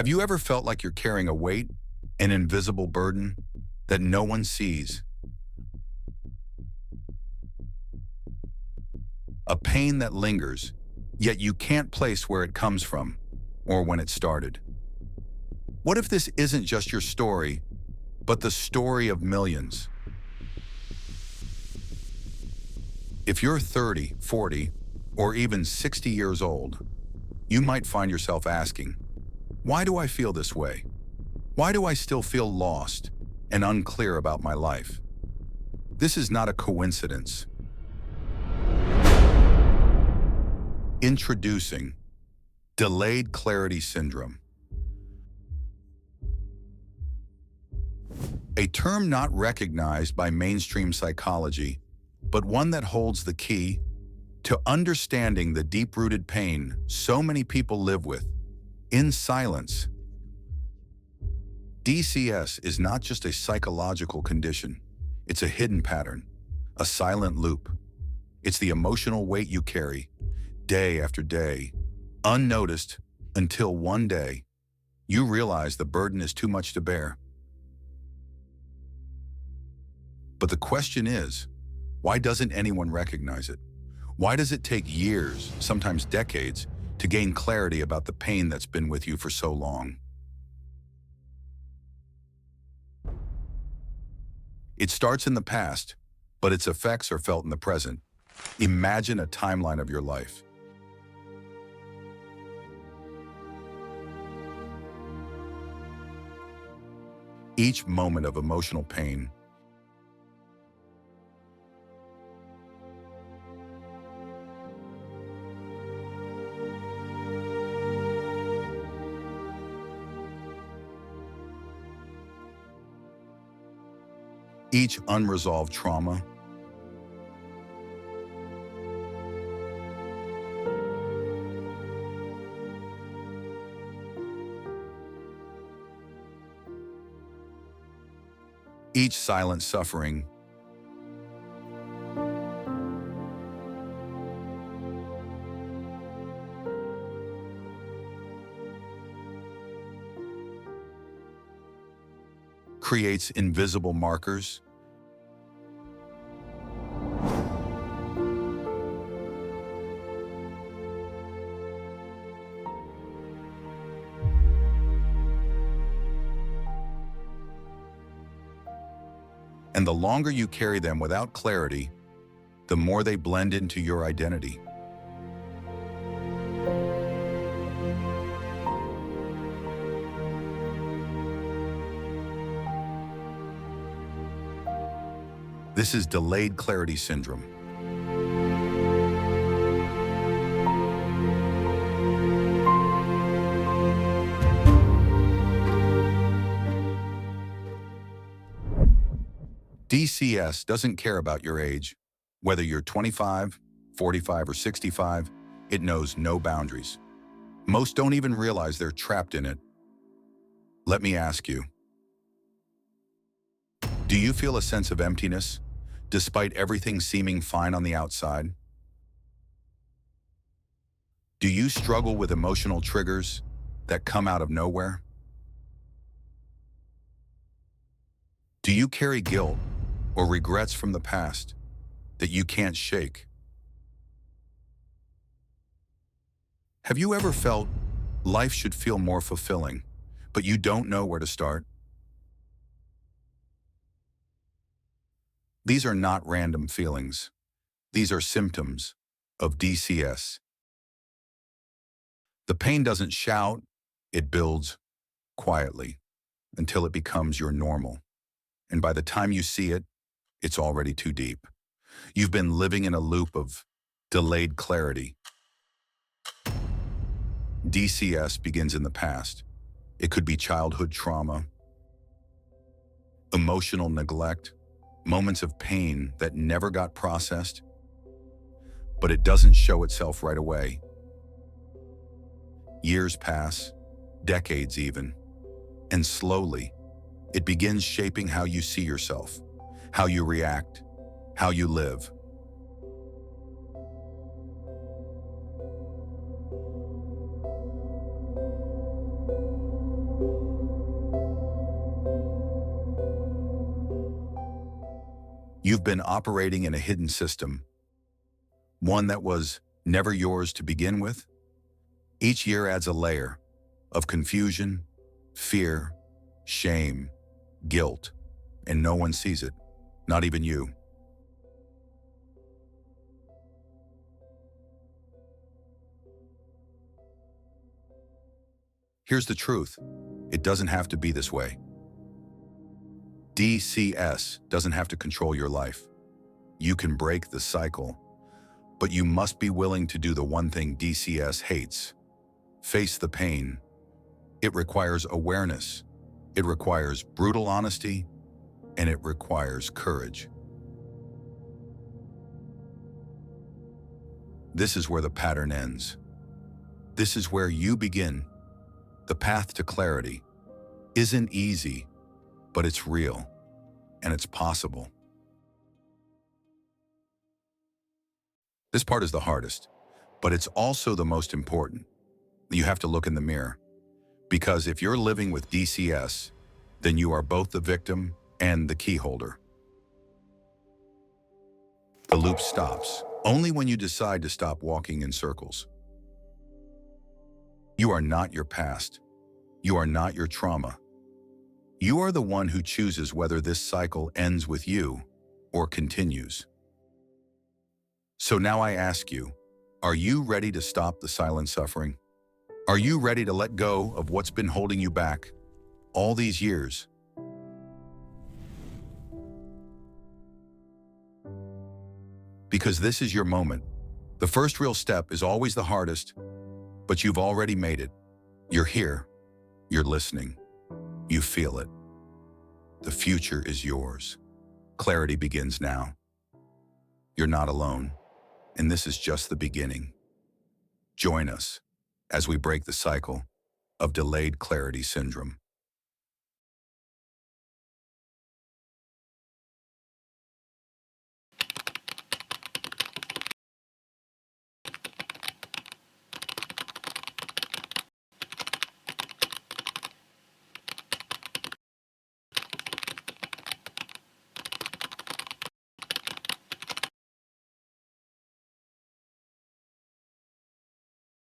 Have you ever felt like you're carrying a weight, an invisible burden that no one sees? A pain that lingers, yet you can't place where it comes from or when it started. What if this isn't just your story, but the story of millions? If you're 30, 40, or even 60 years old, you might find yourself asking, why do I feel this way? Why do I still feel lost and unclear about my life? This is not a coincidence. Introducing delayed clarity syndrome. A term not recognized by mainstream psychology, but one that holds the key to understanding the deep-rooted pain so many people live with, in silence. DCS is not just a psychological condition, it's a hidden pattern, a silent loop. It's the emotional weight you carry, day after day, unnoticed until one day, you realize the burden is too much to bear. But the question is, why doesn't anyone recognize it? Why does it take years, sometimes decades, to gain clarity about the pain that's been with you for so long? It starts in the past, but its effects are felt in the present. Imagine a timeline of your life. Each moment of emotional pain, each unresolved trauma, each silent suffering, creates invisible markers. And the longer you carry them without clarity, the more they blend into your identity. This is delayed clarity syndrome. DCS doesn't care about your age. Whether you're 25, 45, or 65, it knows no boundaries. Most don't even realize they're trapped in it. Let me ask you, do you feel a sense of emptiness, despite everything seeming fine on the outside? Do you struggle with emotional triggers that come out of nowhere? Do you carry guilt or regrets from the past that you can't shake? Have you ever felt life should feel more fulfilling, but you don't know where to start? These are not random feelings. These are symptoms of DCS. The pain doesn't shout, it builds quietly until it becomes your normal. And by the time you see it, it's already too deep. You've been living in a loop of delayed clarity. DCS begins in the past. It could be childhood trauma, emotional neglect, moments of pain that never got processed, but it doesn't show itself right away. Years pass, decades even, and slowly, it begins shaping how you see yourself, how you react, how you live. You've been operating in a hidden system, one that was never yours to begin with. Each year adds a layer of confusion, fear, shame, guilt, and no one sees it, not even you. Here's the truth. It doesn't have to be this way. DCS doesn't have to control your life. You can break the cycle, but you must be willing to do the one thing DCS hates. Face the pain. It requires awareness. It requires brutal honesty, and it requires courage. This is where the pattern ends. This is where you begin. The path to clarity isn't easy, but it's real, and it's possible. This part is the hardest, but it's also the most important. You have to look in the mirror, because if you're living with DCS, then you are both the victim and the key holder. The loop stops only when you decide to stop walking in circles. You are not your past. You are not your trauma. You are the one who chooses whether this cycle ends with you or continues. So now I ask you, are you ready to stop the silent suffering? Are you ready to let go of what's been holding you back all these years? Because this is your moment. The first real step is always the hardest, but you've already made it. You're here. You're listening. You feel it. The future is yours. Clarity begins now. You're not alone, and this is just the beginning. Join us as we break the cycle of delayed clarity syndrome.